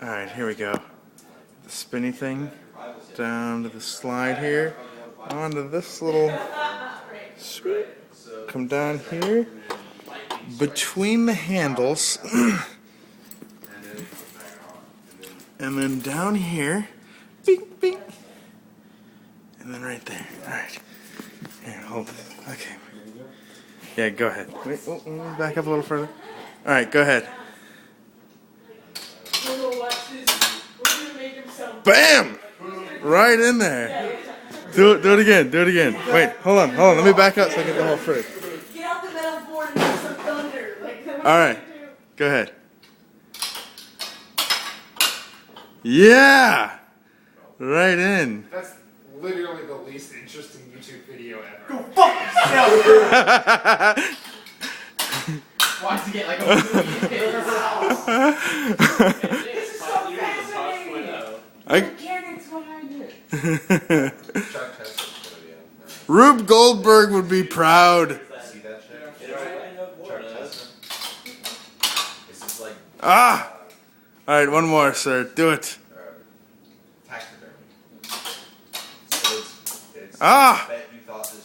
Alright, here we go. The spinny thing down to the slide here, onto this little swoop. Come down here, between the handles, and then down here, bing, bing, and then right there. Alright, here, hold it. Okay. Yeah, go ahead. Wait, back up a little further. Alright, go ahead. Bam! Right in there. Do it again. Do it again. Wait, hold on. Let me back up so I get the whole fridge. Get out the metal board and make some thunder. All right, go ahead. Yeah, right in. That's literally the least interesting YouTube video ever. Go fuck yourself! Why does he get like a movie in his house? This is so fascinating. I Mechanics behind it. Rube Goldberg would be proud. See that shit? It's just like Ah! Alright, one more, sir. Do it. taxidermy. So it's Ah! I bet you thought this